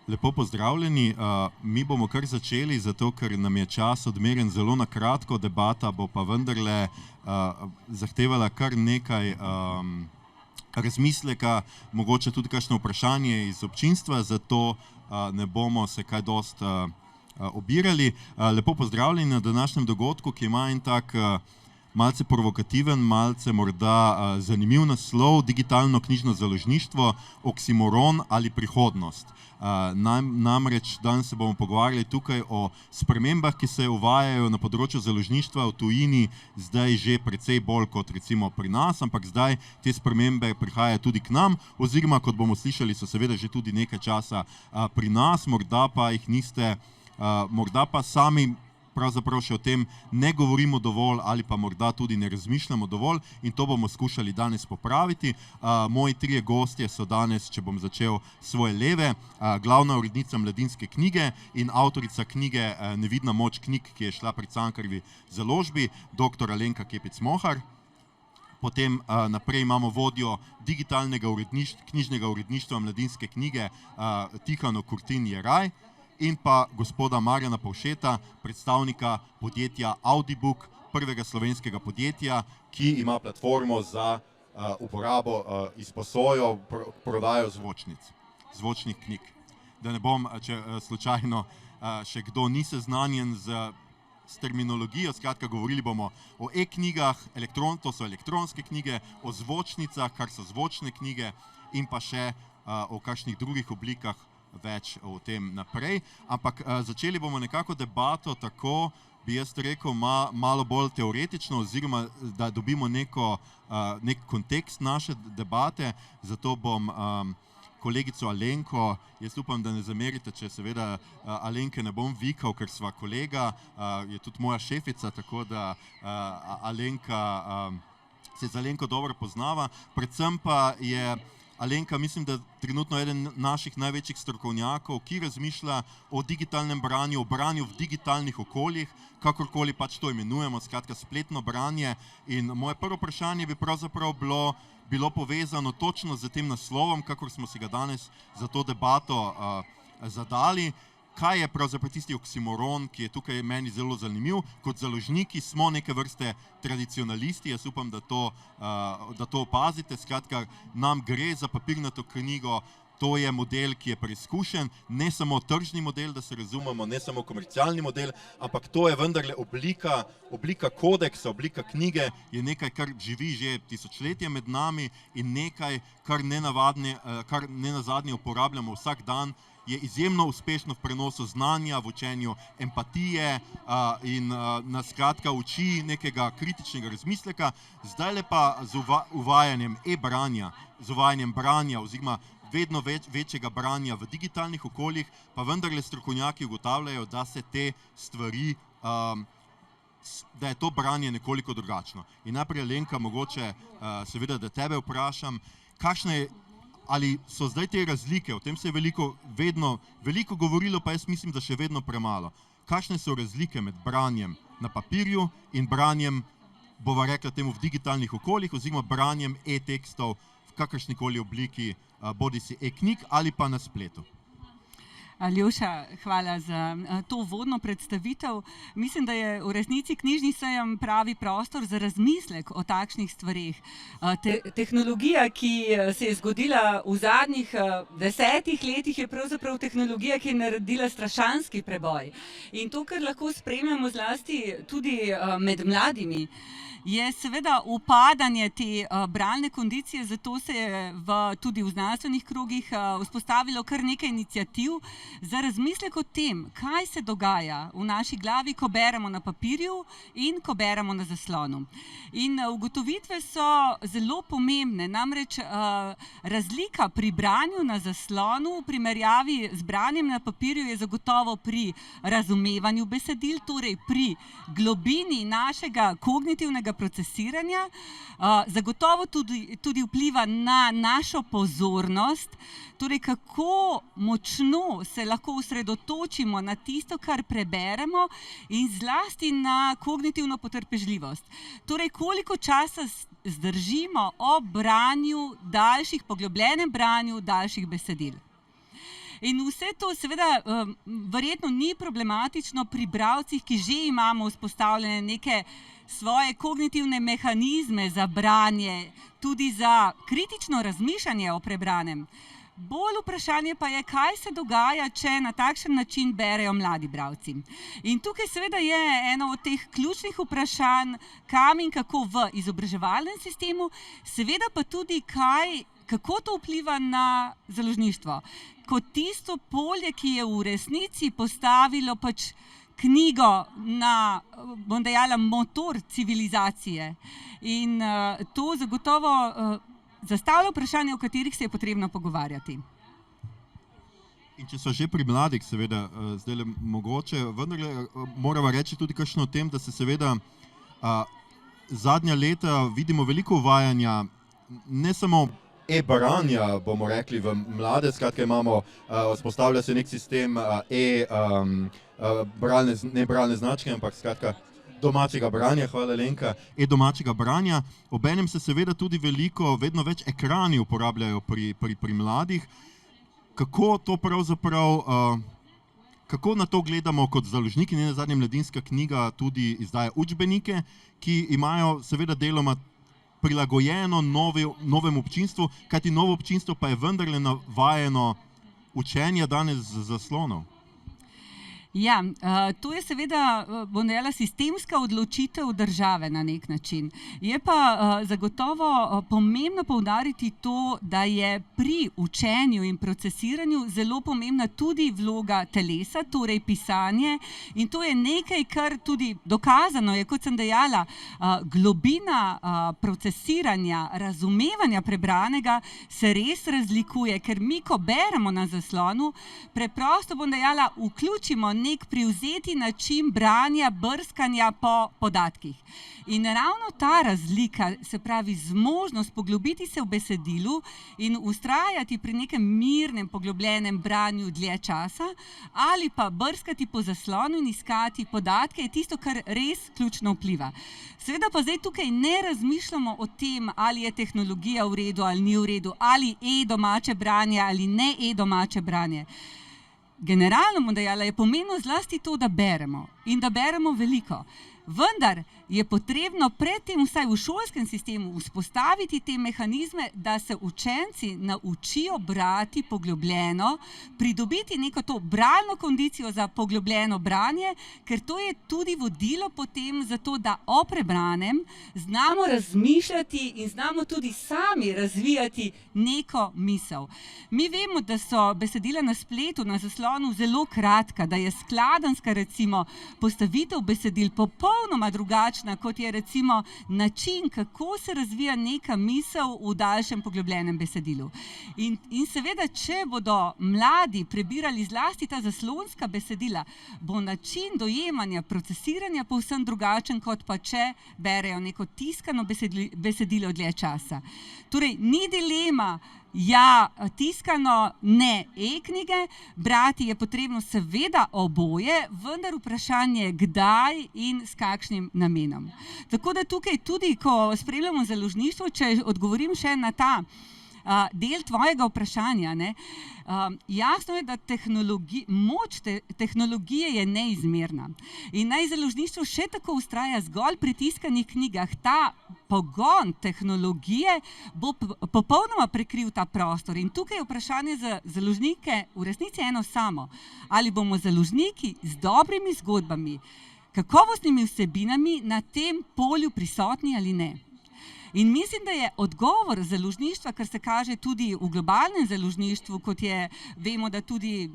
Lepo pozdravljeni. Mi bomo kar začeli, zato ker nam je čas odmerjen zelo na kratko, debata bo pa vendarle zahtevala kar nekaj razmisleka, mogoče tudi kakšno vprašanje iz občinstva, zato ne bomo se kaj dost obirali. Lepo pozdravljeni na današnjem dogodku, ki ima en tak malce provokativen, malce morda zanimiv naslov: Digitalno knjižno založništvo, oksimoron ali prihodnost. Namreč danes se bomo pogovarjali tukaj o spremembah, ki se uvajajo na področju založništva v tujini, zdaj že precej bolj kot recimo pri nas, ampak zdaj te spremembe prihajajo tudi k nam, oziroma kot bomo slišali, so seveda že tudi nekaj časa pri nas, morda pa jih niste, morda pa sami pravzaprav še o tem ne govorimo dovolj ali pa morda tudi ne razmišljamo dovolj, in to bomo skušali danes popraviti. Moji trije gostje so danes, če bom začel svoje leve, glavna urednica Mladinske knjige in avtorica knjige Nevidna moč knjig, ki je šla pri Cankarjevi založbi, dr. Alenka Kepec-Mohar. Potem naprej imamo vodjo digitalnega knjižnega uredništva Mladinske knjige Tihano Kurtin Jeraj in pa gospoda Marjana Pavšeta, predstavnika podjetja Audibook, prvega slovenskega podjetja, ki ima platformo za uporabo, izposojo, prodajo zvočnih knjig. Da ne bom, če slučajno še kdo ni seznanjen s terminologijo, skratka, govorili bomo o e-knjigah, to so elektronske knjige, o zvočnicah, kar so zvočne knjige, in pa še o kakšnih drugih oblikah, več o tem naprej. Ampak začeli bomo nekako debato tako, bi jaz rekel, malo bolj teoretično, oziroma da dobimo nek kontekst naše debate, zato bom kolegico Alenko, jaz upam, da ne zamerite, če seveda Alenke ne bom vikal, ker sva kolega, je tudi moja šefica, tako da Alenka, se z Alenko dobro poznava, predvsem pa je Alenka, mislim, da trenutno eden naših največjih strokovnjakov, ki razmišlja o digitalnem branju, o branju v digitalnih okoljih, kakorkoli pač to imenujemo, skratka spletno branje. In moje prvo vprašanje bi pravzaprav bilo povezano točno z tem naslovom, kakor smo si ga danes za to debato zadali. Kaj je pravzaprav tisti oksimoron, ki je tukaj meni zelo zanimiv? Kot založniki smo neke vrste tradicionalisti, jaz upam, da to opazite. Skratka, nam gre za papirnato knjigo, to je model, ki je preizkušen, ne samo tržni model, da se razumemo, ne samo komercialni model, ampak to je vendarle oblika kodeksa, oblika knjige, je nekaj, kar živi že tisočletje med nami in nekaj, kar nenazadnje uporabljamo vsak dan, je izjemno uspešno v prenosu znanja, v učenju empatije in nas skratka uči nekega kritičnega razmisleka. Zdajle pa z uvajanjem e-branja, z uvajanjem branja oziroma vedno večjega branja v digitalnih okoljih, pa vendarle strokovnjaki ugotavljajo, da se te stvari, da je to branje nekoliko drugačno. In najprej, Alenka, mogoče seveda, da tebe vprašam, ali so zdaj te razlike, o tem se je veliko govorilo, pa jaz mislim, da še vedno premalo. Kakšne so razlike med branjem na papirju in branjem, bova rekla temu, v digitalnih okoljih, oziroma branjem e-tekstov v kakršnikoli obliki, bodisi e-knjig ali pa na spletu? Aljoša, hvala za to uvodno predstavitev. Mislim, da je v resnici knjižni sejem pravi prostor za razmislek o takšnih stvareh. Tehnologija, ki se je zgodila v zadnjih 10 letih, je pravzaprav tehnologija, ki je naredila strašanski preboj. In to, kar lahko spremljamo zlasti tudi med mladimi, je seveda upadanje te bralne kondicije, zato se je tudi v znanstvenih krogih vzpostavilo kar nekaj iniciativ za razmislek o tem, kaj se dogaja v naši glavi, ko beremo na papirju in ko beremo na zaslonu. In ugotovitve so zelo pomembne, namreč razlika pri branju na zaslonu v primerjavi z branjem na papirju je zagotovo pri razumevanju besedil, torej pri globini našega kognitivnega procesiranja, zagotovo tudi vpliva na našo pozornost, torej kako močno se lahko osredotočimo na tisto, kar preberemo, in zlasti na kognitivno potrpežljivost. Torej, koliko časa zdržimo ob branju daljših, poglobljenem branju daljših besedil. In vse to seveda verjetno ni problematično pri bralcih, ki že imamo vzpostavljene neke svoje kognitivne mehanizme za branje, tudi za kritično razmišljanje o prebranem. Bolj vprašanje pa je, kaj se dogaja, če na takšen način berejo mladi bralci. In tukaj seveda je eno od teh ključnih vprašanj, kam in kako v izobraževalnem sistemu, seveda pa tudi kako to vpliva na založništvo. Kot tisto polje, ki je v resnici postavilo pač knjigo na, bom dejala, motor civilizacije. In to zagotovo zastavlja vprašanje, o katerih se je potrebno pogovarjati. In če so že pri mladih, seveda, zdaj mogoče, vendar moramo reči tudi kakšno o tem, da se seveda zadnja leta vidimo veliko uvajanja, ne samo e-branja, bomo rekli, v mlade, skratka imamo, vzpostavlja se nek sistem ne bralne značke, ampak skratka domačega branja, hvala Lenka, domačega branja. Obenem se seveda tudi vedno več ekrani uporabljajo pri mladih. Kako to pravzaprav, kako na to gledamo kot založniki, ne nazadnje Mladinska knjiga tudi izdaja učbenike, ki imajo seveda deloma prilagojeno novemu občinstvu, kajti novo občinstvo pa je vendarle navajeno učenja danes z zaslonov. Ja, to je seveda, bom dejala, sistemska odločitev države na nek način. Je pa zagotovo pomembno poudariti to, da je pri učenju in procesiranju zelo pomembna tudi vloga telesa, torej pisanje, in to je nekaj, kar tudi dokazano je, kot sem dejala, globina procesiranja, razumevanja prebranega se res razlikuje, ker mi, ko beremo na zaslonu, preprosto, bom dejala, vključimo nek privzeti način branja, brskanja po podatkih. In ravno ta razlika, se pravi zmožnost poglobiti se v besedilu in vztrajati pri nekem mirnem, poglobljenem branju dlje časa ali pa brskati po zaslonu in iskati podatke, je tisto, kar res ključno vpliva. Seveda pa zdaj tukaj ne razmišljamo o tem, ali je tehnologija v redu ali ni v redu, ali domače branje ali ne domače branje. Generalno bom dejala, je pomembno zlasti to, da beremo in da beremo veliko. Vendar je potrebno predtem vsaj v šolskem sistemu vzpostaviti te mehanizme, da se učenci naučijo brati poglobljeno, pridobiti neko to bralno kondicijo za poglobljeno branje, ker to je tudi vodilo potem za to, da o prebranem znamo razmišljati in znamo tudi sami razvijati neko misel. Mi vemo, da so besedila na spletu, na zaslonu zelo kratka, da je skladenska recimo postavitev besedil popolnoma drugačna, kot je recimo način, kako se razvija neka misel v daljšem poglobljenem besedilu. In seveda, če bodo mladi prebirali zlasti ta zaslonska besedila, bo način dojemanja, procesiranja povsem drugačen, kot pa če berejo neko tiskano besedilo dlje časa. Torej, ni dilema, ja, tiskano, ne e-knjige, brati je potrebno seveda oboje, vendar vprašanje kdaj in s kakšnim namenom. Tako da tukaj tudi, ko spremljamo založništvo, če odgovorim še na ta del tvojega vprašanja, jasno je, da moč tehnologije je neizmerna. In naj založništvo še tako vztraja zgolj pri tiskanih knjigah. Ta pogon tehnologije bo popolnoma prekril ta prostor. In tukaj je vprašanje za založnike v resnici eno samo. Ali bomo založniki z dobrimi zgodbami, kakovostnimi vsebinami na tem polju prisotni ali ne? In mislim, da je odgovor založništva, kar se kaže tudi v globalnem založništvu, kot je, vemo, da tudi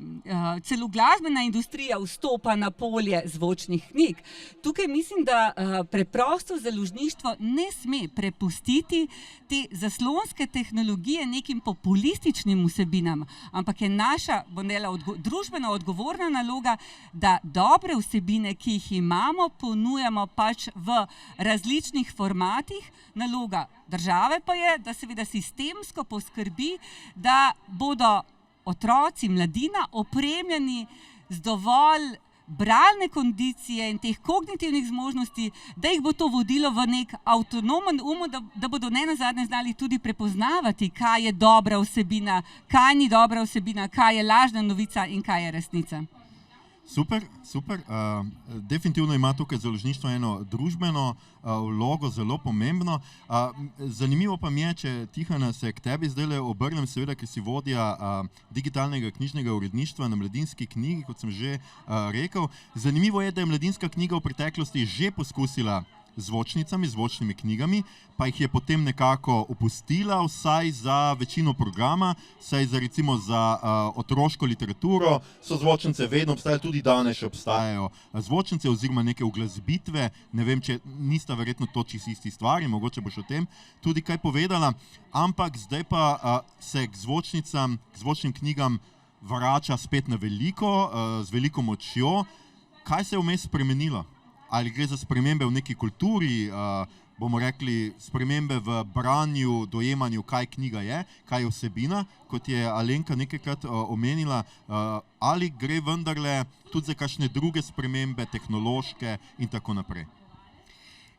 celo glasbena industrija vstopa na polje zvočnih knjig. Tukaj mislim, da preprosto založništvo ne sme prepustiti te zaslonske tehnologije nekim populističnim vsebinam, ampak je naša, bom dejala, družbeno odgovorna naloga, da dobre vsebine, ki jih imamo, ponujamo pač v različnih formatih. Naloga države pa je, da seveda sistemsko poskrbi, da bodo otroci, mladina opremljeni z dovolj bralne kondicije in teh kognitivnih zmožnosti, da jih bo to vodilo v nek avtonomen da bodo nenazadnje znali tudi prepoznavati, kaj je dobra vsebina, kaj ni dobra vsebina, kaj je lažna novica in kaj je resnica. Super. Definitivno ima tukaj založništvo eno družbeno vlogo, zelo pomembno. Zanimivo pa mi je, če Tihana se k tebi zdajle obrnem, seveda, ker si vodja digitalnega knjižnega uredništva na Mladinski knjigi, kot sem že rekel. Zanimivo je, da je Mladinska knjiga v preteklosti že poskusila zvočnicami, zvočnimi knjigami, pa jih je potem nekako opustila, vsaj za večino programa, saj za recimo za otroško literaturo so zvočnice vedno obstajale, tudi danes še obstajajo zvočnice oziroma neke uglasbitve, ne vem, če nista verjetno to čisto isti stvari, mogoče boš o tem tudi kaj povedala, ampak zdaj pa se k zvočnicam, k zvočnim knjigam vrača spet na veliko, z veliko močjo. Kaj se je vmes spremenilo? Ali gre za spremembe v neki kulturi, bomo rekli spremembe v branju, dojemanju, kaj knjiga je, kaj je vsebina, kot je Alenka nekajkrat omenila, ali gre vendarle tudi za kakšne druge spremembe, tehnološke in tako naprej?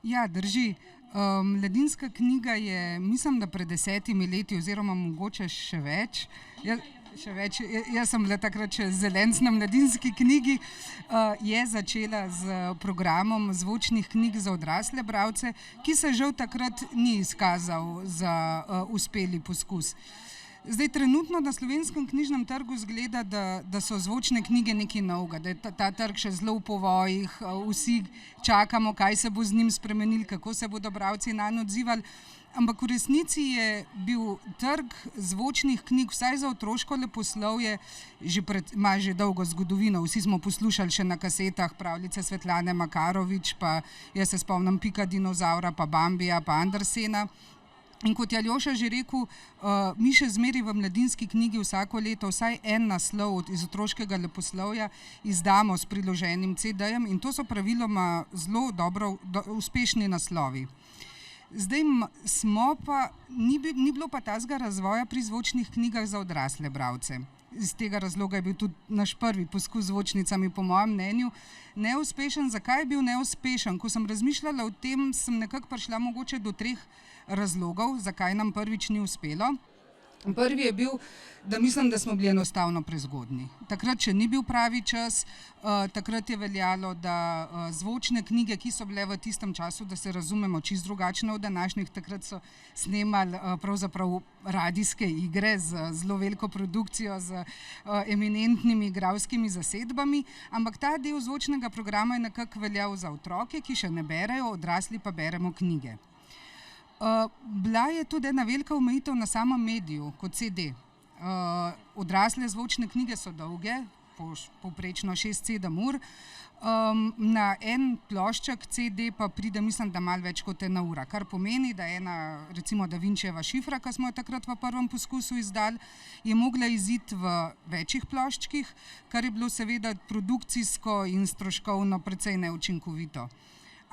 Ja, drži. Mladinska knjiga je, mislim, da pred 10 leti oziroma mogoče še več, jaz sem bila takrat še zelenc na Mladinski knjigi, je začela z programom zvočnih knjig za odrasle bralce, ki se žal takrat ni izkazal za uspeli poskus. Zdaj, trenutno na slovenskem knjižnem trgu izgleda, da so zvočne knjige nekaj novega, da je ta trg še zelo v povojih, vsi čakamo, kaj se bo z njim spremenilo, kako se bodo bralci nanj odzivali. Ampak v resnici je bil trg zvočnih knjig, vsaj za otroško leposlovje, ima že dolgo zgodovino. Vsi smo poslušali še na kasetah pravljice Svetlane Makarovič, pa jaz se spomnim Pika dinozaura, pa Bambija, pa Andersena. In kot je Aljoša že rekel, mi še zmeraj v Mladinski knjigi vsako leto vsaj en naslov iz otroškega leposlovja izdamo s priloženim CD-jem in to so praviloma zelo dobro uspešni naslovi. Zdaj ni bilo pa tazga razvoja pri zvočnih knjigah za odrasle bralce. Iz tega razloga je bil tudi naš prvi poskus z zvočnicami, po mojem mnenju, neuspešen. Zakaj je bil neuspešen? Ko sem razmišljala o tem, sem nekako prišla mogoče do 3 razlogov, zakaj nam prvič ni uspelo. Prvi je bil, da mislim, da smo bili enostavno prezgodnji. Takrat še ni bil pravi čas, takrat je veljalo, da zvočne knjige, ki so bile v tistem času, da se razumemo, čisto drugačne od današnjih, takrat so snemali pravzaprav radijske igre z zelo veliko produkcijo, z eminentnimi igralskimi zasedbami, ampak ta del zvočnega programa je nekako veljal za otroke, ki še ne berejo, odrasli pa beremo knjige. Bila je tudi ena velika omejitev na samem mediju, kot CD. Odrasle zvočne knjige so dolge, povprečno 6-7 ur, na en plošček CD pa pride, mislim, da malo več kot 1 ura, kar pomeni, da ena, recimo Da Vinčijeva šifra, ki smo jo takrat v prvem poskusu izdali, je mogla iziti v večjih ploščkih, kar je bilo seveda produkcijsko in stroškovno precej neučinkovito.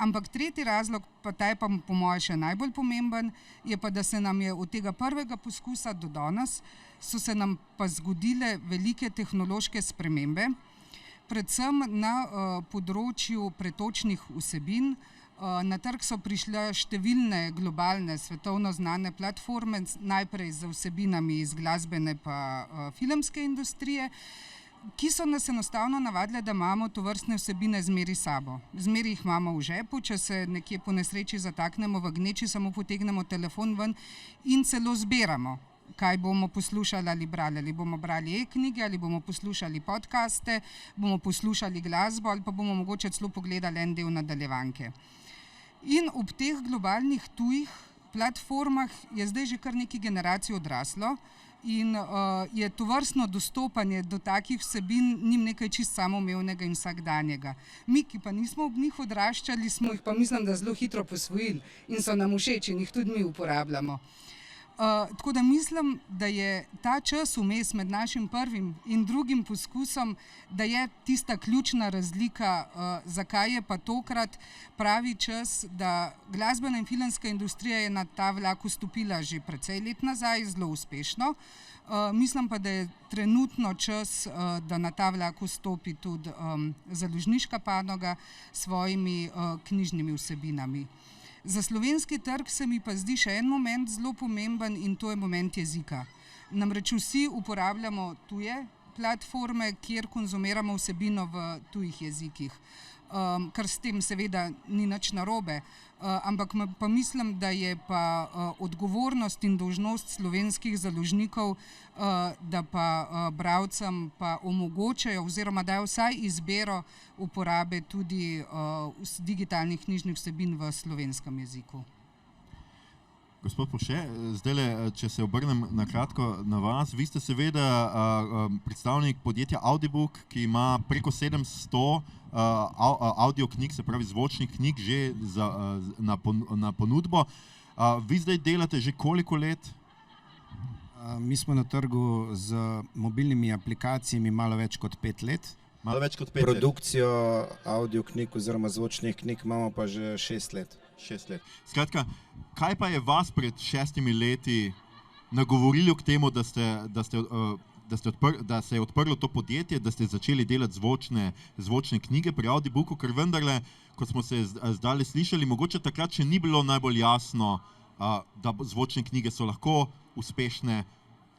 Ampak tretji razlog, pa ta je pa po moje še najbolj pomemben, je pa, da se nam je od tega prvega poskusa do danes, so se nam pa zgodile velike tehnološke spremembe, predvsem na področju pretočnih vsebin. Na trg so prišle številne globalne, svetovno znane platforme, najprej z vsebinami iz glasbene pa filmske industrije, ki so nas enostavno navadile, da imamo tovrstne vsebine zmeraj sabo. Zmeraj jih imamo v žepu, če se nekje po nesreči zataknemo v gneči, samo potegnemo telefon ven in celo zbiramo, kaj bomo poslušali ali brali. Ali bomo brali e-knjige, ali bomo poslušali podcaste, bomo poslušali glasbo ali pa bomo mogoče celo pogledali en del nadaljevanke. In ob teh globalnih tujih platformah je zdaj že kar nekaj generacij odraslo, in je tovrstno dostopanje do takih vsebin njim nekaj čisto samoumevnega in vsakdanjega. Mi, ki pa nismo ob njih odraščali, smo jih pa mislim, da zelo hitro posvojili in so nam všeč in jih tudi mi uporabljamo. Tako da mislim, da je ta čas vmes med našim prvim in drugim poskusom, da je tista ključna razlika, zakaj je pa tokrat pravi čas, da glasbena in filmska industrija je na ta vlak vstopila že precej let nazaj, zelo uspešno. Mislim pa, da je trenutno čas, da na ta vlak vstopi tudi založniška panoga s svojimi knjižnimi vsebinami. Za slovenski trg se mi pa zdi še en moment zelo pomemben in to je moment jezika. Namreč vsi uporabljamo tuje platforme, kjer konzumiramo vsebino v tujih jezikih. Kar s tem seveda ni nič narobe, ampak pa mislim, da je pa odgovornost in dolžnost slovenskih založnikov, da pa bralcem pa omogočajo oziroma dajo vsaj izbiro uporabe tudi digitalnih knjižnih vsebin v slovenskem jeziku. Gospod Poše, zdaj, če se obrnem na kratko na vas, vi ste seveda predstavnik podjetja Audibook, ki ima preko 700 audio knjig, se pravi zvočnih knjig že na ponudbo. Vi zdaj delate že koliko let? Mi smo na trgu z mobilnimi aplikacijami malo več kot 5 let. Malo več kot 5 let. Produkcijo audio knjig oziroma zvočnih knjig imamo pa že 6 let. 6 let. Skratka, kaj pa je vas pred 6 leti nagovorilo k temu, da se je odprlo to podjetje, da ste začeli delati zvočne knjige pri Audibooku, ker vendarle, kot smo se zdaj slišali, mogoče takrat še ni bilo najbolj jasno, da zvočne knjige so lahko uspešne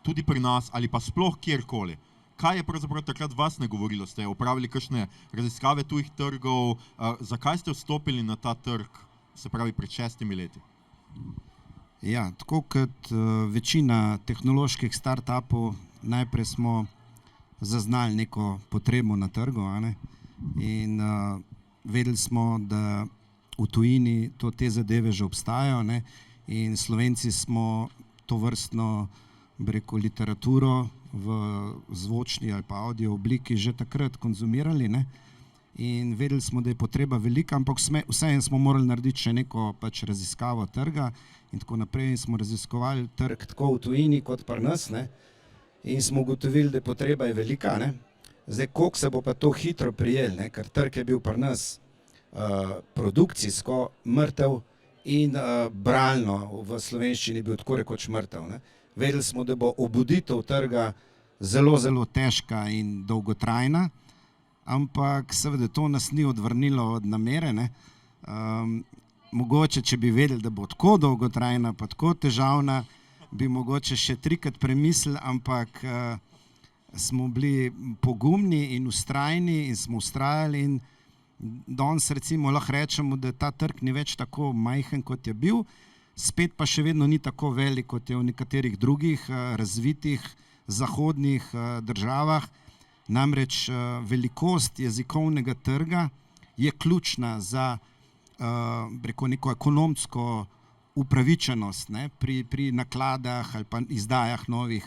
tudi pri nas ali pa sploh kjerkoli. Kaj je pravzaprav takrat vas nagovorilo? Ste opravili kakšne raziskave tujih trgov? Zakaj ste vstopili na ta trg, se pravi pred 6 leti? Ja, tako kot večina tehnoloških startupov, najprej smo zaznali neko potrebo na trgu, in vedeli smo, da v tujini te zadeve že obstajajo, in Slovenci smo to vrstno, literaturo v zvočni ali pa audio obliki že takrat konzumirali, in vedeli smo, da je potreba velika, ampak vseeno smo morali narediti še neko raziskavo trga in tako naprej, in smo raziskovali trg tako v tujini kot pri nas, in smo ugotovili, da potreba je velika, Zdaj, koliko se bo pa to hitro prijel, ker trg je bil pri nas produkcijsko mrtev in bralno v slovenščini bil tako rekoč mrtev, Vedeli smo, da bo obuditev trga zelo, zelo težka in dolgotrajna, ampak seveda to nas ni odvrnilo od namere, Mogoče, če bi vedeli, da bo tako dolgotrajna pa tako težavna, bi mogoče še 3-krat premislili, ampak smo bili pogumni in vztrajni in smo vztrajali in danes recimo lahko rečemo, da ta trg ni več tako majhen, kot je bil, spet pa še vedno ni tako velik, kot je v nekaterih drugih razvitih zahodnih državah. Namreč velikost jezikovnega trga je ključna za neko ekonomsko upravičenost pri nakladah ali pa izdajah novih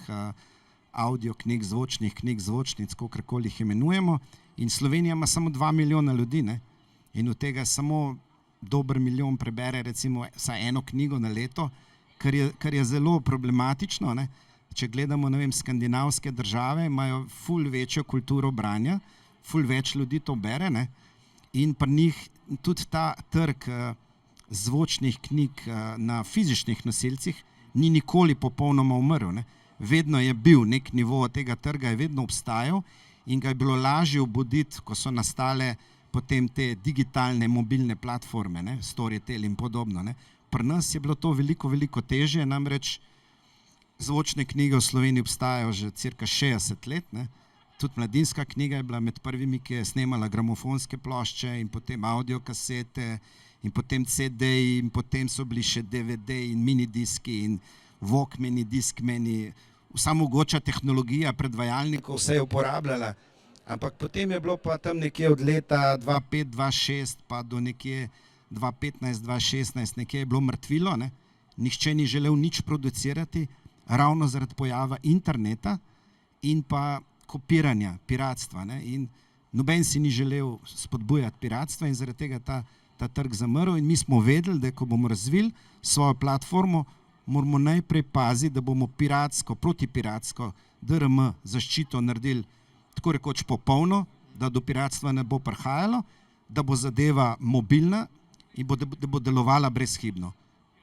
audio knjig, zvočnih knjig, zvočnic, kakorkoli jih imenujemo. In Slovenija ima samo 2 milijona ljudi, in od tega samo dober milijon prebere recimo vsaj eno knjigo na leto, kar je zelo problematično. Če gledamo, skandinavske države, imajo ful večjo kulturo branja, ful več ljudi to bere, in pri njih tudi ta trg zvočnih knjig na fizičnih nosilcih ni nikoli popolnoma umrl, Vedno je bil nek nivo tega trga, je vedno obstajal in ga je bilo lažje obuditi, ko so nastale potem te digitalne mobilne platforme, Storytel in podobno. Pri nas je bilo to veliko, veliko težje, namreč zvočne knjige v Sloveniji obstajajo že cirka 60 let, Tudi Mladinska knjiga je bila med prvimi, ki je snemala gramofonske plošče in potem audiokasete in potem CD-ji in potem so bili še DVD in minidiski in Walkmani, Discmani, vsa mogoča tehnologija predvajalnikov se je uporabljala, ampak potem je bilo pa tam nekje od leta 2005-2006 pa do nekje 2015-2016 nekje je bilo mrtvilo, Nihče ni želel nič producirati, ravno zaradi pojava interneta in pa kopiranja, piratstva, in noben si ni želel spodbujati piratstva in zaradi tega ta trg zamrl in mi smo vedeli, da ko bomo razvili svojo platformo, moramo najprej paziti, da bomo protipiratsko DRM zaščito naredili tako rekoč popolno, da do piratstva ne bo prihajalo, da bo zadeva mobilna in da bo delovala brezhibno.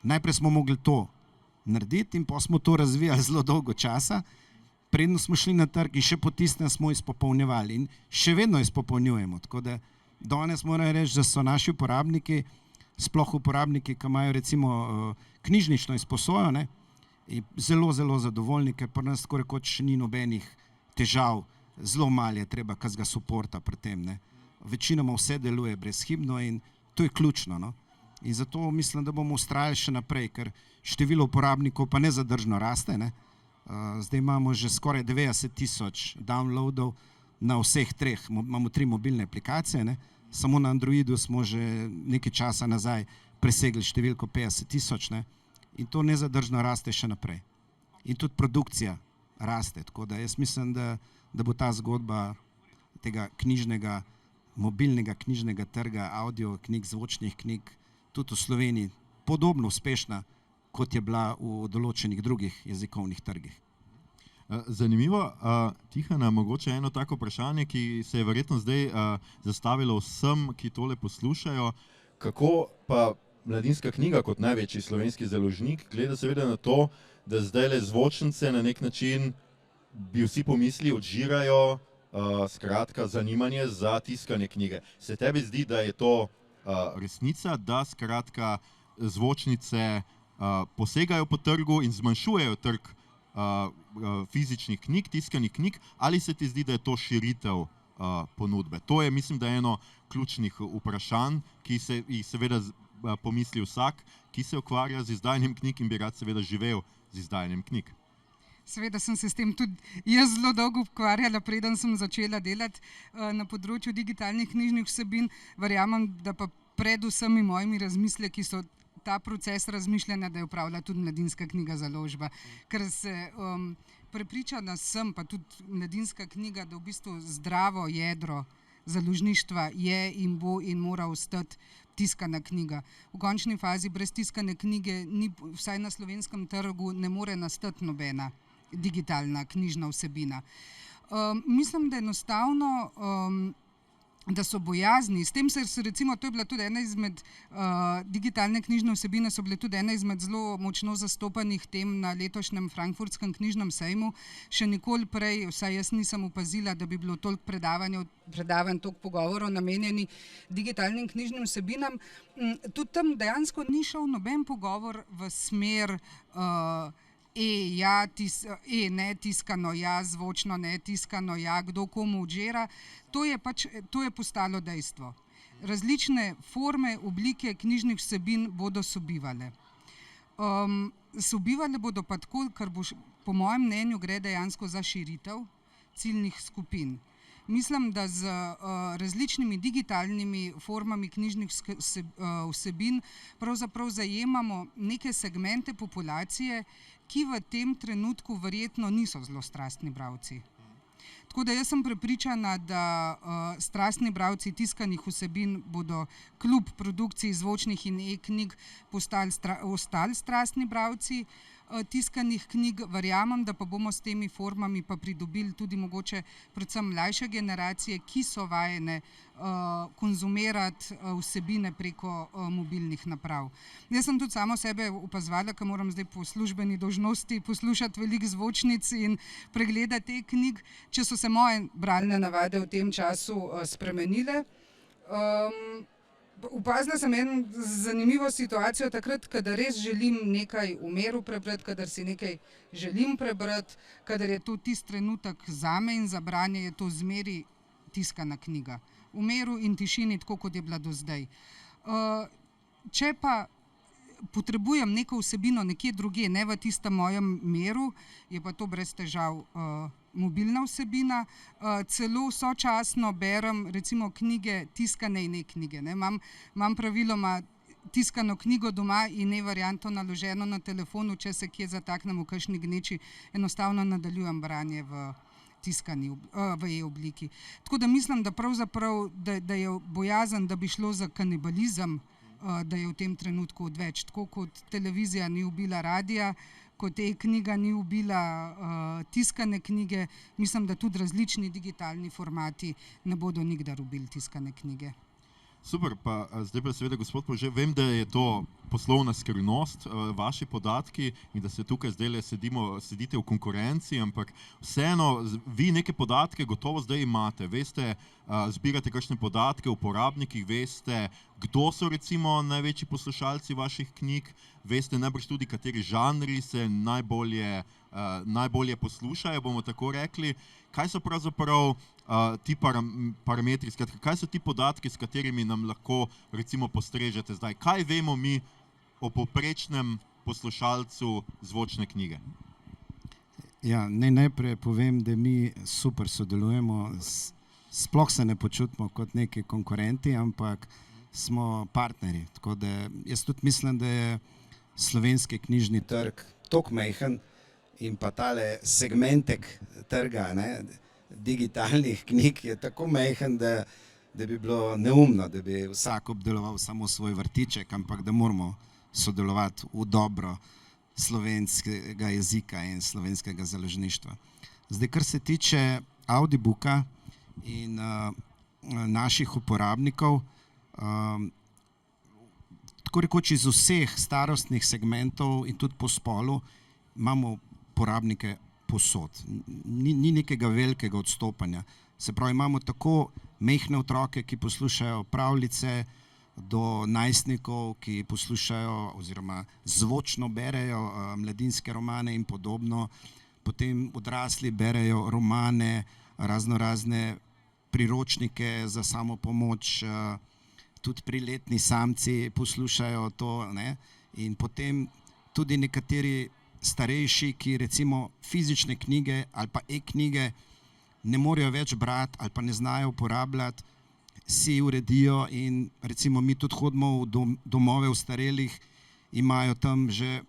Najprej smo mogli to narediti in pa smo to razvijali zelo dolgo časa predno smo šli na trg in še potisne smo izpopolnjevali in še vedno izpopolnjujemo. Tako da danes moram reči, da so naši uporabniki, sploh uporabniki, ki imajo recimo knjižnično izposojo, ne, zelo, zelo zadovoljni, ker pri nas tako rekoč ni nobenih težav, zelo malo je treba kakega suporta pri tem. Ne. Večinoma vse deluje brezhibno in to je ključno. No. In zato mislim, da bomo vztrajali še naprej, ker število uporabnikov pa nezadržno raste. Ne. Zdaj imamo že skoraj 90,000 downloadov na vseh treh, imamo 3 mobilne aplikacije, ne. Samo na Androidu smo že nekaj časa nazaj presegli številko 50,000, ne. In to nezadržno raste še naprej. In tudi produkcija raste, tako da jaz mislim, da bo ta zgodba tega knjižnega, mobilnega knjižnega trga, audio knjig, zvočnih knjig, tudi v Sloveniji podobno uspešna, kot je bila v določenih drugih jezikovnih trgih. Zanimivo, Tihana, mogoče eno tako vprašanje, ki se je verjetno zdaj zastavilo vsem, ki tole poslušajo. Kako pa Mladinska knjiga kot največji slovenski založnik gleda seveda na to, da zdajle zvočnice na nek način bi vsi pomisli odžirajo skratka zanimanje za tiskanje knjige. Se tebi zdi, da je to resnica, da skratka zvočnice posegajo po trgu in zmanjšujejo trg fizičnih knjig, tiskanih knjig, ali se ti zdi, da je to širitev ponudbe? To je, mislim, da je eno ključnih vprašanj, ki se jih seveda pomisli vsak, ki se ukvarja z izdajanjem knjig in bi rad seveda živel z izdajanjem knjig. Seveda sem se s tem tudi jaz zelo dolgo ukvarjala, preden sem začela delati na področju digitalnih knjižnih vsebin. Verjamem, da pa pred vsemi mojimi razmisleki so ta proces razmišljanja, da je upravlja tudi Mladinska knjiga založba. Ker se prepričana sem, pa tudi Mladinska knjiga, da v bistvu zdravo jedro založništva je in bo in mora ostati tiskana knjiga. V končni fazi brez tiskane knjige, vsaj na slovenskem trgu, ne more nastati nobena digitalna knjižna vsebina. Mislim, da enostavno, da so bojazni, s tem se recimo, to je bila tudi ena izmed digitalne knjižne vsebine, so bile tudi ena izmed zelo močno zastopanih tem na letošnjem Frankfurtskem knjižnem sejmu. Še nikoli prej, vsaj jaz nisem opazila, da bi bilo toliko predavanj, toliko pogovorov namenjeni digitalnim knjižnim vsebinam. Tudi tam dejansko ni šel noben pogovor v smer ne tiskano, ja, zvočno ne tiskano, ja, kdo komu odžira. To je postalo dejstvo. Različne forme, oblike knjižnih vsebin bodo sobivale. Sobivale bodo pa tako, ker po mojem mnenju gre dejansko za širitev ciljnih skupin. Mislim, da z različnimi digitalnimi formami knjižnih vsebin pravzaprav zajemamo neke segmente populacije, ki v tem trenutku verjetno niso zelo strastni bralci. Tako da jaz sem prepričana, da strastni bralci tiskanih vsebin bodo kljub produkciji zvočnih in e-knjig ostali strastni bralci tiskanih knjig. Verjamem, da pa bomo s temi formami pa pridobili tudi mogoče predvsem mlajše generacije, ki so vajene konzumirati vsebine preko mobilnih naprav. Jaz sem tudi samo sebe opazovala, ker moram zdaj po službeni dolžnosti poslušati veliko zvočnic in pregledati te knjig, če so se moje bralne navade v tem času spremenile. Opazila sem eno zanimivo situacijo takrat, kadar res želim nekaj v miru prebrati, kadar si nekaj želim prebrati, kadar je to tisti trenutek zame in za branje, je to zmeri tiskana knjiga. V miru in tišini, tako kot je bila do zdaj. Če pa potrebujem neko vsebino nekje drugje, ne v tistem mojem miru, je pa to brez težav mobilna vsebina. Celo sočasno berem recimo knjige tiskane in e-knjige. Imam praviloma tiskano knjigo doma in e-varianto naloženo na telefonu, če se kje zataknem v kakšni gneči, enostavno nadaljujem branje v e-obliki. Tako da mislim, da pravzaprav, da je bojazen, da bi šlo za kanibalizem, da je v tem trenutku odveč. Tako kot televizija ni ubila radija, kot e-knjiga ni ubila tiskane knjige, mislim, da tudi različni digitalni formati ne bodo nikdar ubili tiskane knjige. Super, pa zdaj pa seveda, gospod Pože, vem, da je to poslovna skrivnost, vaši podatki in da se tukaj zdaj sedite v konkurenci, ampak vseeno, vi neke podatke gotovo zdaj imate. Veste, zbirate kakšne podatke o uporabnikih, veste, kdo so recimo največji poslušalci vaših knjig, veste najbrž tudi, kateri žanri se najbolje poslušajo, bomo tako rekli. Kaj so pravzaprav ti parametri, skratka, kaj so ti podatki, s katerimi nam lahko recimo postrežete zdaj? Kaj vemo mi o povprečnem poslušalcu zvočne knjige? Ja, najprej povem, da mi super sodelujemo, sploh se ne počutimo kot neki konkurenti, ampak smo partnerji. Tako da jaz tudi mislim, da je slovenski knjižni trg toliko majhen in pa tale segmentek trga, digitalnih knjig je tako majhen, da bi bilo neumno, da bi vsak obdeloval samo svoj vrtiček, ampak da moramo sodelovati v dobro slovenskega jezika in slovenskega založništva. Zdaj, kar se tiče audiobooka in naših uporabnikov, tako rekoč iz vseh starostnih segmentov in tudi po spolu imamo uporabnike posod. Ni nekega velikega odstopanja. Se pravi, imamo tako majhne otroke, ki poslušajo pravljice, do najstnikov, ki poslušajo oziroma zvočno berejo mladinske romane in podobno. Potem odrasli berejo romane, razne priročnike za samopomoč, tudi priletni samci poslušajo to, in potem tudi nekateri starejši, ki recimo fizične knjige ali pa e-knjige ne morejo več brati ali pa ne znajo uporabljati, si uredijo in recimo mi tudi hodimo v domove ostarelih, imajo tam že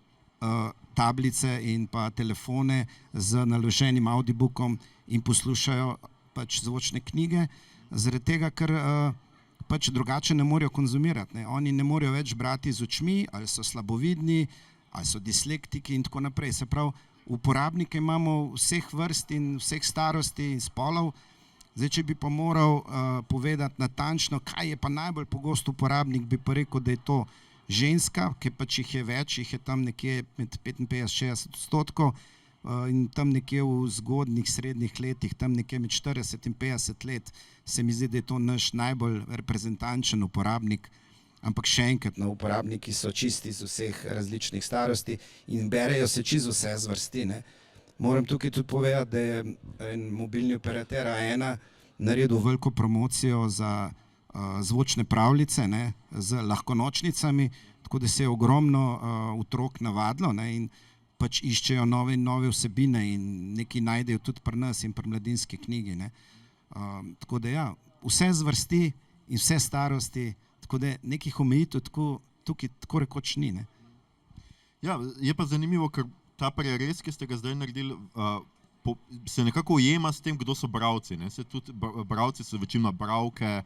tablice in pa telefone z naloženim audiobookom in poslušajo pač zvočne knjige, zaradi tega, ker pač drugače ne morejo konzumirati. Oni ne morejo več brati z očmi, ali so slabovidni, ali so dislektiki in tako naprej. Se pravi, uporabnike imamo vseh vrst in vseh starosti in spolov. Zdaj, če bi pa moral povedati natančno, kaj je pa najbolj pogost uporabnik, bi pa rekel, da je to ženska, ki pač jih je več, jih je tam nekje med 55-60% in tam nekje v zgodnjih srednjih letih, tam nekje med 40 in 50 let, se mi zdi, da je to naš najbolj reprezentančen uporabnik. Ampak še enkrat, uporabniki so čisti iz vseh različnih starosti in berejo se čisto vse zvrsti. Moram tukaj tudi povedati, da je en mobilni operater A1 naredil veliko promocijo za zvočne pravljice z lahkonočnicami, tako da se je ogromno otrok navadilo in pač iščejo nove in nove vsebine in nekaj najdejo tudi pri nas in pri Mladinski knjigi. Tako da ja, vse zvrsti in vse starosti, tako da nekih omejitev tukaj tako rekoč ni. Ja, je pa zanimivo, ker ta prerez, ki ste ga zdaj naredili, se nekako ujema s tem, kdo so bralci. Se tudi bralci so večinoma bralke,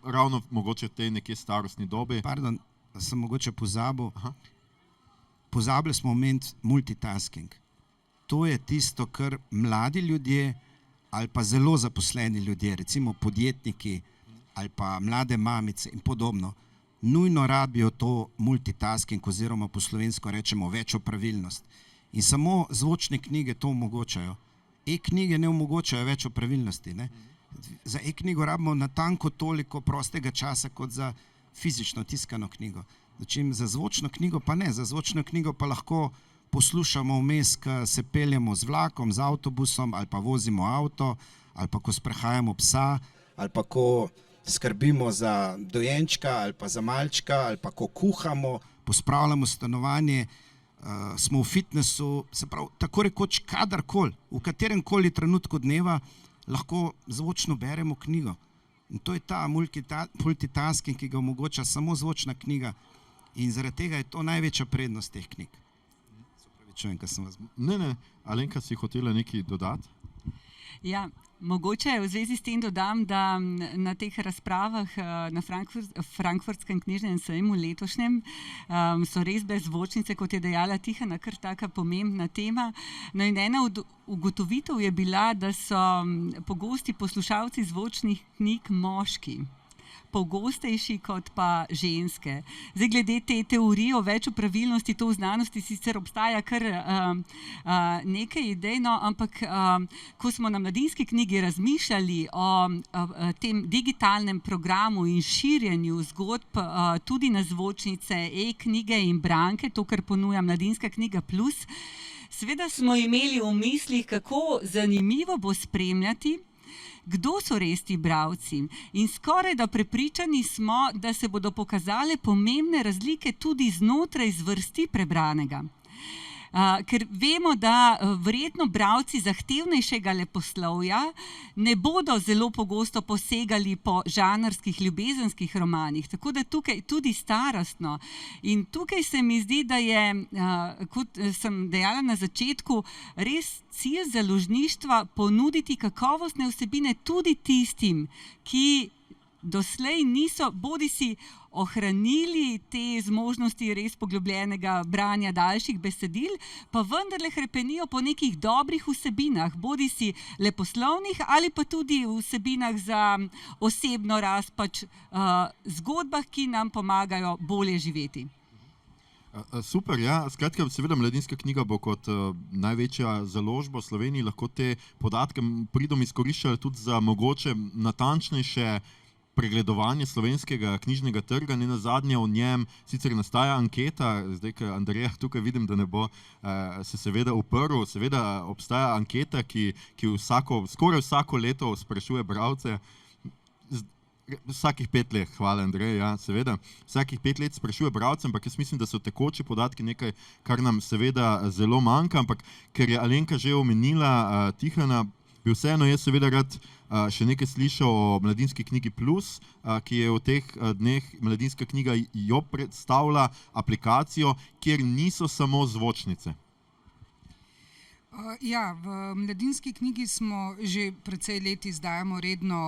ravno mogoče v tej nekje starostni dobi. Pardon, sem mogoče pozabil. Pozabili smo omeniti multitasking. To je tisto, kar mladi ljudje ali pa zelo zaposleni ljudje, recimo podjetniki ali pa mlade mamice in podobno, nujno rabijo to multitasking oziroma po slovensko rečemo večjo pravilnost. In samo zvočne knjige to omogočajo. E-knjige ne omogočajo več pravilnosti. Za e-knjigo rabimo natanko toliko prostega časa kot za fizično tiskano knjigo. Za zvočno knjigo pa ne. Za zvočno knjigo pa lahko poslušamo vmes, ko se peljemo z vlakom, z avtobusom ali pa vozimo avto ali pa ko sprehajamo psa ali pa ko skrbimo za dojenčka ali pa za malčka ali pa ko kuhamo, pospravljamo stanovanje, smo v fitnessu, se pravi, tako rekoč kadarkoli, v katerem koli trenutku dneva lahko zvočno beremo knjigo. In to je ta multitasking, ki ga omogoča samo zvočna knjiga in zaradi tega je to največja prednost teh knjig. Čujem, kaj sem vas... Ne, Alenka, si hotela nekaj dodati? Ja, mogoče v zvezi s tem dodam, da na teh razpravah na Frankfurtskem knjižnem sejmu letošnjem so res brezzvočnice, kot je dejala Tihana, kar taka pomembna tema. No in ena od ugotovitev je bila, da so pogosti poslušalci zvočnih knjig moški. pogostejši kot pa ženske. Zdaj, glede te teorije o več pravilnosti, to v znanosti sicer obstaja kar nekaj idej, no, ampak ko smo na Mladinski knjigi razmišljali o tem digitalnem programu in širjenju zgodb tudi na zvočnice, e-knjige in branke, to, kar ponuja Mladinska knjiga plus, seveda smo imeli v mislih, kako zanimivo bo spremljati, kdo so res ti bralci, in skoraj da prepričani smo, da se bodo pokazale pomembne razlike tudi znotraj zvrsti prebranega. Ker vemo, da verjetno bralci zahtevnejšega leposlovja ne bodo zelo pogosto posegali po žanrskih ljubezenskih romanih, tako da tukaj tudi starostno. In tukaj se mi zdi, da je, kot sem dejala na začetku, res cilj založništva ponuditi kakovostne vsebine tudi tistim, ki doslej niso bodisi ohranili te zmožnosti res poglobljenega branja daljših besedil, pa vendarle hrepenijo po nekih dobrih vsebinah, bodisi leposlovnih ali pa tudi vsebinah za osebno rast, pač zgodbah, ki nam pomagajo bolje živeti. Super, ja. Skratka, seveda Mladinska knjiga bo kot največja založba v Sloveniji lahko te podatke pridom izkoriščala tudi za mogoče natančnejše pregledovanje slovenskega knjižnega trga. Ne nazadnje o njem sicer nastaja anketa, zdaj, ko Andreja tukaj vidim, da ne bo se seveda uprl. Seveda obstaja anketa, ki skoraj vsako leto sprašuje bralce, vsakih 5 let, hvala Andrej, ja, seveda, vsakih 5 let sprašuje bralce, ampak jaz mislim, da so tekoči podatki nekaj, kar nam seveda zelo manjka, ampak ker je Alenka že omenila Tihana, bi vseeno jaz seveda rad še nekaj slišal o Mladinski knjigi plus, ki je v teh dneh Mladinska knjiga jo predstavlja aplikacijo, kjer niso samo zvočnice. Ja, v Mladinski knjigi smo že precej let izdajamo redno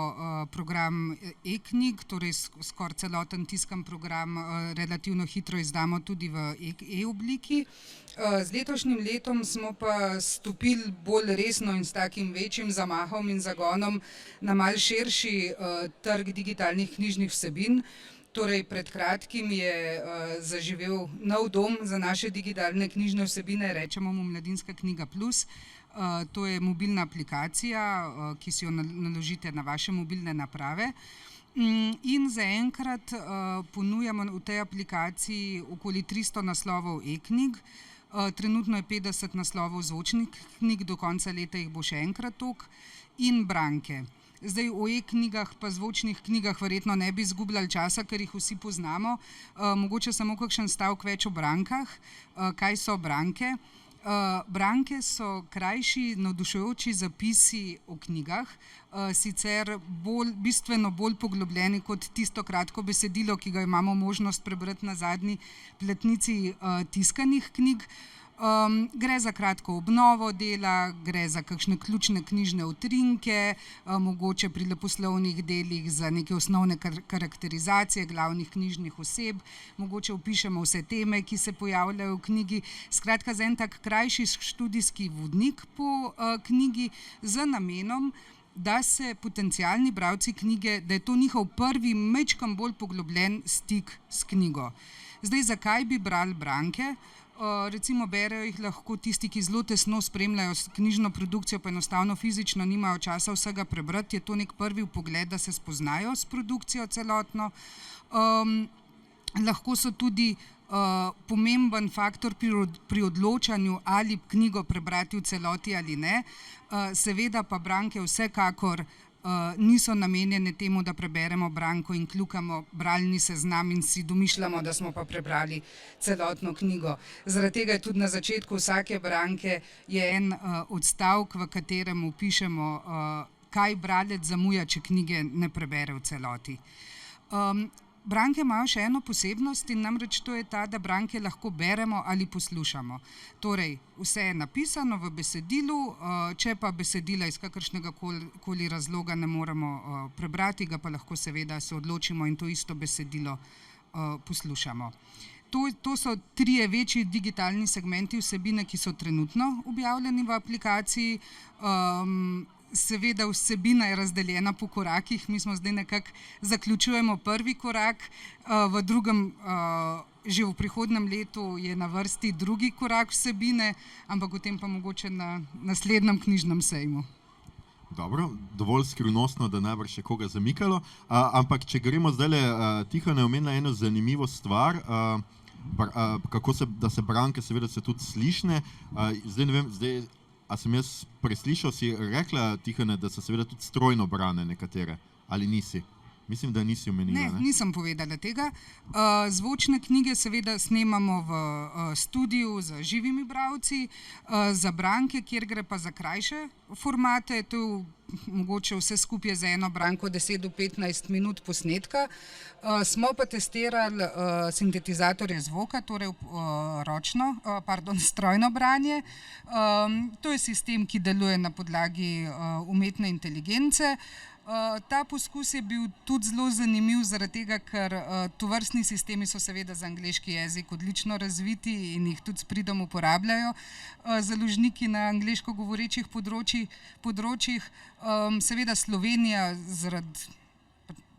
program e-knjig, torej skoraj celoten tiskan program relativno hitro izdamo tudi v e-obliki. Z letošnjim letom smo pa stopili bolj resno in s takim večjim zamahom in zagonom na mal širši trg digitalnih knjižnih vsebin. Torej, pred kratkim je zaživel nov dom za naše digitalne knjižne vsebine, rečemo mu Mladinska knjiga plus. To je mobilna aplikacija, ki si jo naložite na vaše mobilne naprave. In zaenkrat ponujamo v tej aplikaciji okoli 300 naslovov e-knjig. Trenutno je 50 naslovov zvočnih knjig, do konca leta jih bo še enkrat toliko, in branke. Zdaj o e-knjigah pa zvočnih knjigah verjetno ne bi izgubljali časa, ker jih vsi poznamo. Mogoče samo kakšen stavek več o brankah. Kaj so branke? Branke so krajši, navdušujoči zapisi o knjigah, sicer bistveno bolj poglobljeni kot tisto kratko besedilo, ki ga imamo možnost prebrati na zadnji platnici tiskanih knjig. Gre za kratko obnovo dela, gre za kakšne ključne knjižne utrinke, mogoče pri leposlovnih delih za neke osnovne karakterizacije glavnih knjižnih oseb, mogoče opišemo vse teme, ki se pojavljajo v knjigi. Skratka, za en tak krajši študijski vodnik po knjigi z namenom, da se potencialni bralci knjige, da je to njihov prvi majčkeno bolj poglobljen stik s knjigo. Zdaj, zakaj bi brali branke? Recimo berejo jih lahko tisti, ki zelo tesno spremljajo knjižno produkcijo, pa enostavno fizično nimajo časa vsega prebrati. Je to nek prvi vpogled, da se spoznajo s produkcijo celotno. Lahko so tudi pomemben faktor pri odločanju, ali knjigo prebrati v celoti ali ne. Seveda pa branke vsekakor niso namenjene temu, da preberemo branko in kljukamo bralni seznam in si domišljamo, da smo pa prebrali celotno knjigo. Zaradi tega je tudi na začetku vsake branke je en odstavek, v katerem opišemo, kaj bralec zamuja, če knjige ne prebere v celoti. Branke imajo še eno posebnost, in namreč to je ta, da branke lahko beremo ali poslušamo. Torej, vse je napisano v besedilu, če pa besedila iz kakršnega koli razloga ne moremo prebrati, ga pa lahko seveda se odločimo in to isto besedilo poslušamo. To so 3 večji digitalni segmenti vsebine, ki so trenutno objavljeni v aplikaciji. Seveda vsebina je razdeljena po korakih, mi smo zdaj nekako zaključujemo prvi korak, v drugem, že v prihodnjem letu je na vrsti drugi korak vsebine, ampak o tem pa mogoče na naslednjem knjižnem sejmu. Dobro, dovolj skrivnostno, da najbrž še koga zamikalo, ampak če gremo zdajle, Tihana je omenila eno zanimivo stvar, da se branke seveda se tudi slišne, zdaj ne vem, a sem jaz preslišal, si rekla, Tihana, da so seveda tudi strojno brane nekatere, ali nisi? Mislim, da nisi omenila. Ne, nisem povedala tega. Zvočne knjige seveda snemamo v studiu z živimi bralci, za branke, kjer gre pa za krajše formate, to mogoče vse skupaj za eno branko 10 do 15 minut posnetka. Smo pa testirali sintetizatorje zvoka, torej strojno branje. To je sistem, ki deluje na podlagi umetne inteligence. Ta poskus je bil tudi zelo zanimiv, zaradi tega, ker tovrstni sistemi so seveda za angleški jezik odlično razviti in jih tudi s pridom uporabljajo založniki na angleško govorečih področjih. Seveda Slovenija zaradi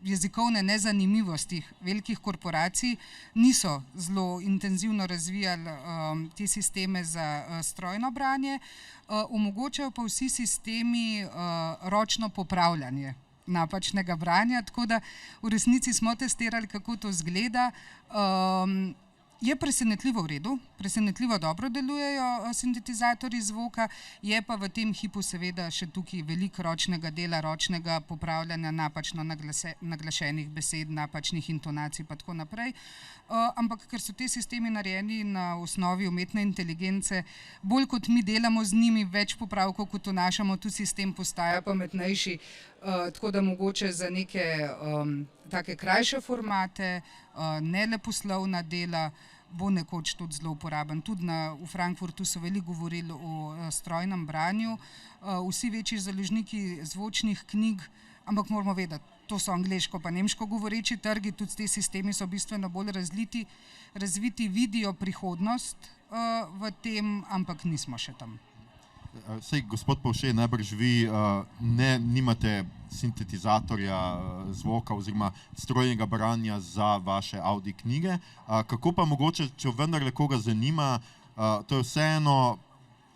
jezikovne nezanimivosti velikih korporacij niso zelo intenzivno razvijali te sisteme za strojno branje, omogočajo pa vsi sistemi ročno popravljanje napačnega branja, tako da v resnici smo testirali, kako to izgleda. Je presenetljivo v redu, presenetljivo dobro delujejo sintetizatorji zvoka, je pa v tem hipu seveda še tukaj veliko ročnega dela, ročnega popravljanja napačno naglašenih besed, napačnih intonacij pa tako naprej. Ampak ker so te sistemi narejeni na osnovi umetne inteligence, bolj kot mi delamo z njimi, več popravkov kot vnašamo, tudi sistem postaja pametnejši, tako da mogoče za neke take krajše formate, ne leposlovna dela, bo nekoč tudi zelo uporaben. Tudi v Frankfurtu so veliko govorili o strojnem branju, vsi večji založniki zvočnih knjig, ampak moramo vedeti, to so angleško pa nemško govoreči trgi, tudi te sistemi so bistveno bolj razviti, vidijo prihodnost v tem, ampak nismo še tam. Sej, gospod Pavše, najbrž vi nimate sintetizatorja zvoka oziroma strojnega branja za vaše Audi knjige. Kako pa mogoče, če vendarle koga zanima, to je vseeno,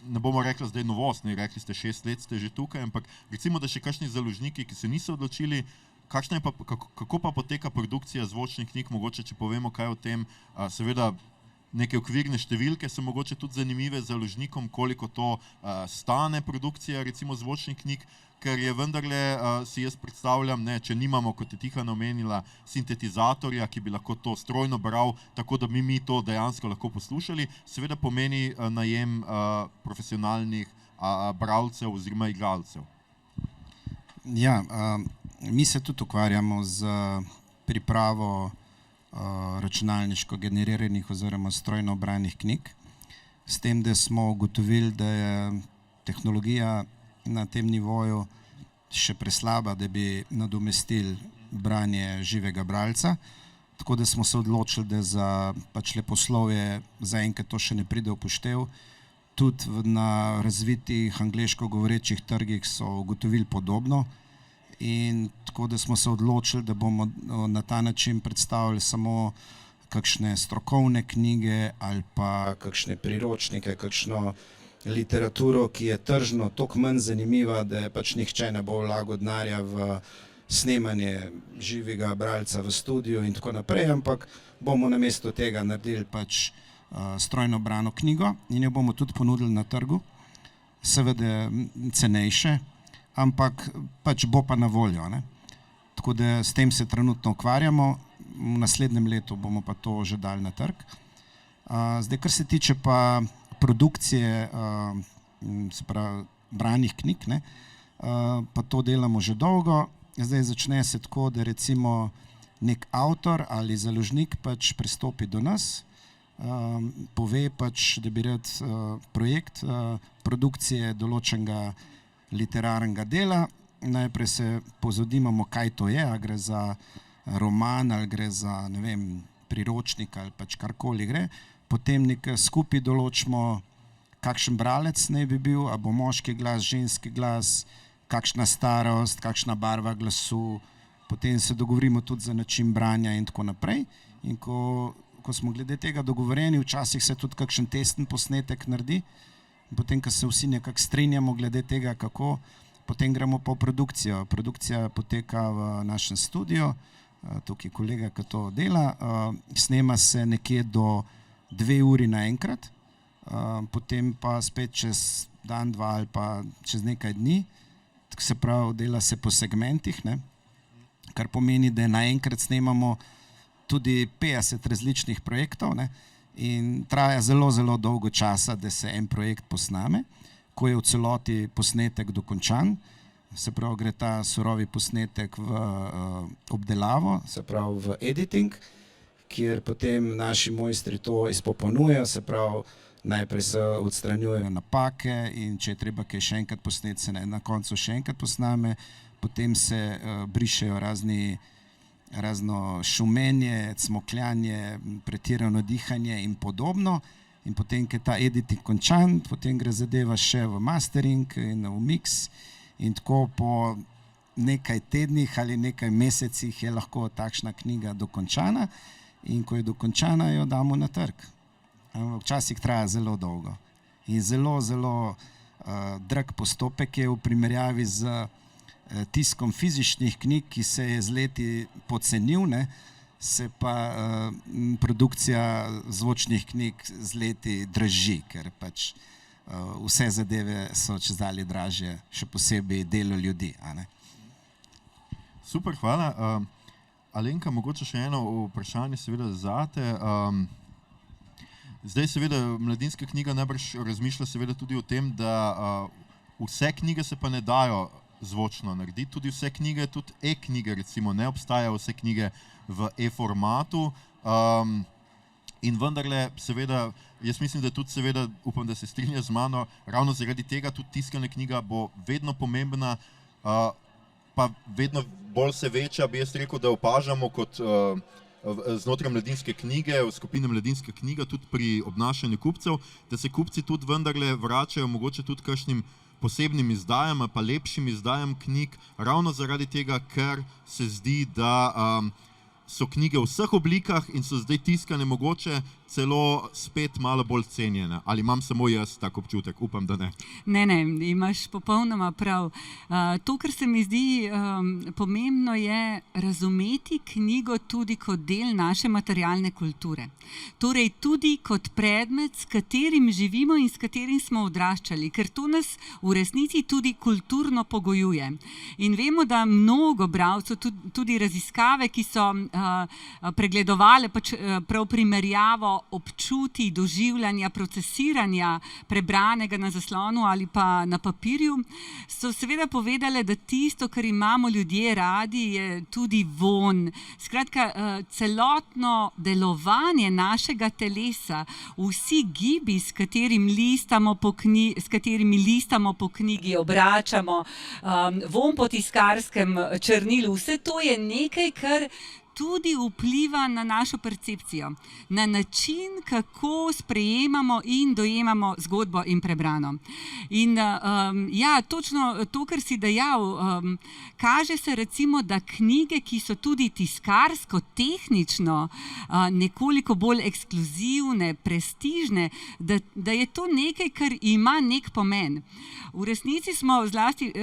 ne bomo rekli zdaj novost, ne rekli ste 6 let ste že tukaj, ampak recimo, da še kakšni založniki, ki se niso odločili, kako pa poteka produkcija zvočnih knjig, mogoče, če povemo kaj o tem, seveda neke okvirne številke so mogoče tudi zanimive založnikom, koliko to stane produkcija recimo zvočnih knjig, ker je vendarle, si jaz predstavljam, če nimamo, kot je Tihana omenila, sintetizatorja, ki bi lahko to strojno bral, tako da mi to dejansko lahko poslušali, seveda pomeni najem profesionalnih bralcev oziroma igralcev. Ja, mi se tudi ukvarjamo z pripravo računalniško generiranih oziroma strojno branih knjig, s tem, da smo ugotovili, da je tehnologija na tem nivoju še preslaba, da bi nadomestili branje živega bralca, tako da smo se odločili, da za leposlovje zaenkrat to še ne pride v upoštev. Tudi na razvitih angleško govorečih trgih so ugotovili podobno. In tako da smo se odločili, da bomo na ta način predstavili samo kakšne strokovne knjige ali pa kakšne priročnike, kakšno literaturo, ki je tržno toliko manj zanimiva, da nihče ne bo vlagal denarja v snemanje živega bralca v studiu in tako naprej, ampak bomo namesto tega naredili strojno brano knjigo in jo bomo tudi ponudili na trgu, seveda cenejše, ampak bo pa na voljo. Tako da s tem se trenutno ukvarjamo, v naslednjem letu bomo pa to že dali na trg. Zdaj, kar se tiče pa produkcije se pravi branih knjig, pa to delamo že dolgo. Zdaj začne se tako, da recimo nek avtor ali založnik pristopi do nas, pove da bi rad projekt produkcije določenega literarnega dela. Najprej se pozadimamo, kaj to je, ali gre za roman, ali gre za, ne vem, priročnik ali karkoli gre. Potem nekaj skupaj določimo, kakšen bralec naj bi bil, ali bo moški glas, ženski glas, kakšna starost, kakšna barva glasu, potem se dogovorimo tudi za način branja in tako naprej. In ko smo glede tega dogovorjeni, včasih se tudi kakšen testen posnetek naredi, potem, ko se vsi nekako strinjamo glede tega, kako, potem gremo pa v produkcijo. Produkcija poteka v našem studiu, tukaj kolega, ki to dela, snema se nekje do 2 uri naenkrat, potem pa spet čez dan, 2 ali pa čez nekaj dni, se pravi, dela se po segmentih, ne? Kar pomeni, da naenkrat snemamo tudi 50 različnih projektov, ne? In traja zelo, zelo dolgo časa, da se en projekt posname, ko je v celoti posnetek dokončan, se pravi, gre ta surovi posnetek v obdelavo, se pravi v editing, kjer potem naši mojstri to izpopolnjujejo, se pravi, najprej se odstranjujejo napake in če je treba kaj še enkrat posneti, se na koncu še enkrat posname, potem se brišejo razno šumenje, cmokljanje, pretirano dihanje in podobno. In potem, ko je ta editing končan, potem gre zadeva še v mastering in v mix in tako po nekaj tednih ali nekaj mesecih je lahko takšna knjiga dokončana in ko je dokončana, jo damo na trg. Včasih traja zelo dolgo in zelo, zelo drag postopek je v primerjavi z tiskom fizičnih knjig, ki se je z leti pocenil, ne, se pa produkcija zvočnih knjig z leti draži, ker pač vse zadeve so čezdalje dražje, še posebej delo ljudi. A ne? Super, hvala. Alenka, mogoče še eno vprašanje seveda zate. Zdaj seveda Mladinska knjiga najbrž razmišlja seveda tudi o tem, da vse knjige se pa ne dajo zvočno narediti, tudi vse knjige, tudi e-knjige recimo, ne obstajajo vse knjige v e-formatu in vendarle seveda, jaz mislim, da tudi seveda, upam, da se strinja z mano, ravno zaradi tega tudi tiskana knjiga bo vedno pomembna, pa vedno bolj se veča, bi jaz rekel, da opažamo kot znotraj Mladinske knjige, v skupini Mladinska knjiga, tudi pri obnašanju kupcev, da se kupci tudi vendarle vračajo mogoče tudi kakšnim posebnim izdajam, pa lepšim izdajam knjig, ravno zaradi tega, ker se zdi, da so knjige v vseh oblikah in so zdaj tiskane mogoče celo spet malo bolj cenjene. Ali imam samo jaz tak občutek? Upam, da ne. Ne, imaš popolnoma prav. To, kar se mi zdi pomembno, je razumeti knjigo tudi kot del naše materialne kulture. Torej tudi kot predmet, s katerim živimo in s katerim smo odraščali, ker to nas v resnici tudi kulturno pogojuje. In vemo, da mnogo bralcev, tudi raziskave, ki so pregledovale pač prav primerjavo občutij, doživljanja, procesiranja prebranega na zaslonu ali pa na papirju, so seveda povedale, da tisto, kar imamo ljudje radi, je tudi vonj. Skratka, celotno delovanje našega telesa, vsi gibi, s katerimi listamo po knjigi, obračamo, vonj po tiskarskem črnilu, vse to je nekaj, kar tudi vpliva na našo percepcijo, na način, kako sprejemamo in dojemamo zgodbo in prebrano. In ja, točno to, kar si dejal, kaže se recimo, da knjige, ki so tudi tiskarsko, tehnično nekoliko bolj ekskluzivne, prestižne, da je to nekaj, kar ima nek pomen. V resnici smo zlasti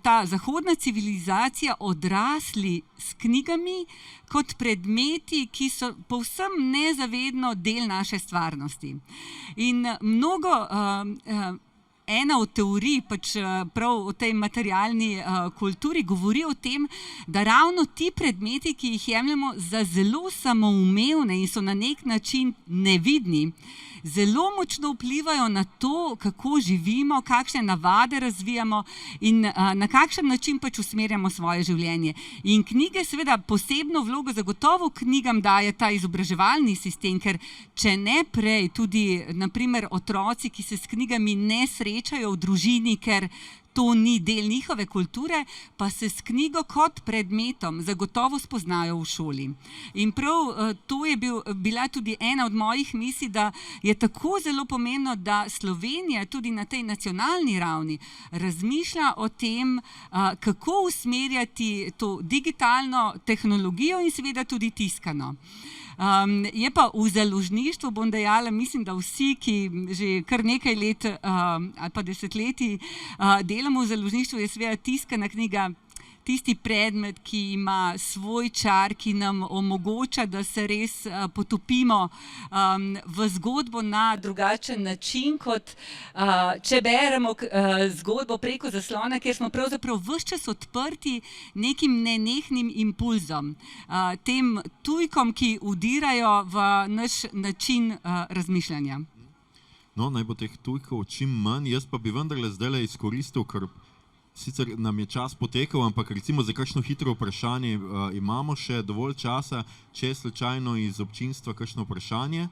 ta zahodna civilizacija odrasli s knjigami kot predmeti, ki so povsem nezavedno del naše stvarnosti. In ena od teorij, pač prav o tej materialni kulturi, govori o tem, da ravno ti predmeti, ki jih jemljemo za zelo samoumevne in so na nek način nevidni, zelo močno vplivajo na to, kako živimo, kakšne navade razvijamo in na kakšen način pač usmerjamo svoje življenje. In knjige seveda posebno vlogo zagotovo knjigam daje ta izobraževalni sistem, ker če ne prej tudi, naprimer, otroci, ki se s knjigami ne srečajo v družini, ker to ni del njihove kulture, pa se s knjigo kot predmetom zagotovo spoznajo v šoli. In prav to je bila tudi ena od mojih misij, da je tako zelo pomembno, da Slovenija tudi na tej nacionalni ravni razmišlja o tem, kako usmerjati to digitalno tehnologijo in seveda tudi tiskano. Je pa v založništvu, bom dejala, mislim, da vsi, ki že kar nekaj let ali pa desetletij delamo v založništvu, je seveda tiskana knjiga tisti predmet, ki ima svoj čar, ki nam omogoča, da se res potopimo v zgodbo na drugačen način, kot če beremo zgodbo preko zaslona, kjer smo pravzaprav ves čas odprti nekim nenehnim impulzom, tem tujkom, ki udirajo v naš način razmišljanja. No, naj bo teh tujkov čim manj, jaz pa bi vendarle zdajle izkoristil, ker sicer nam je čas potekal, ampak recimo za kakšno hitro vprašanje imamo še dovolj časa, če je slučajno iz občinstva kakšno vprašanje.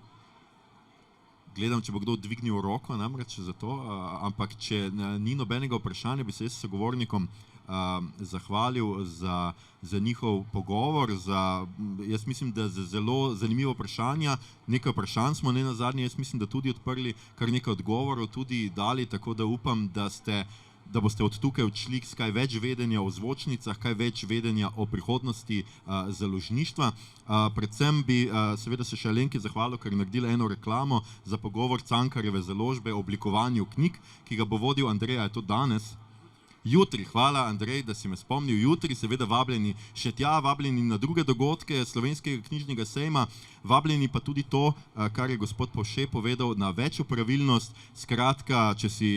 Gledam, če bo kdo dvignil roko, namreč za to, ampak če ni nobenega vprašanja, bi se jaz sogovornikom zahvalil za njihov pogovor, jaz mislim, da za zelo zanimivo vprašanja, nekaj vprašanj smo nenazadnje, jaz mislim, da tudi odprli, kar nekaj odgovorov tudi dali, tako da upam, da boste od tukaj odšli s kaj več vedenja o zvočnicah, kaj več vedenja o prihodnosti založništva. Predvsem bi seveda se še Alenki zahvalil, ker je naredila eno reklamo za pogovor Cankarjeve založbe o oblikovanju knjig, ki ga bo vodil Andrej, je to danes? Jutri, hvala Andrej, da si me spomnil, jutri seveda vabljeni še tja, vabljeni na druge dogodke Slovenskega knjižnega sejma, vabljeni pa tudi to, kar je gospod Povše povedal, na večjo pravilnost, skratka, če si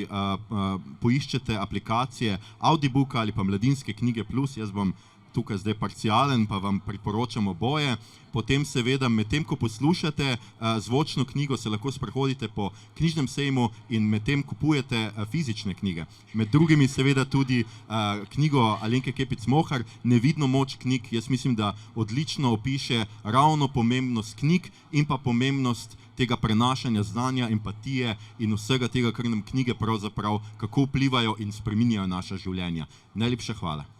poiščete aplikacije Audiobooka ali pa Mladinske knjige plus, jaz bom tukaj zdaj parcialen, pa vam priporočam oboje. Potem seveda, medtem ko poslušate zvočno knjigo, se lahko sprehodite po knjižnem sejmu in medtem kupujete fizične knjige. Med drugimi seveda tudi knjigo Alenke Kepic-Mohar, Nevidno moč knjig, jaz mislim, da odlično opiše ravno pomembnost knjig in pa pomembnost tega prenašanja znanja, empatije in vsega tega, kar nam knjige pravzaprav kako vplivajo in spreminjajo naša življenja. Najlepša hvala.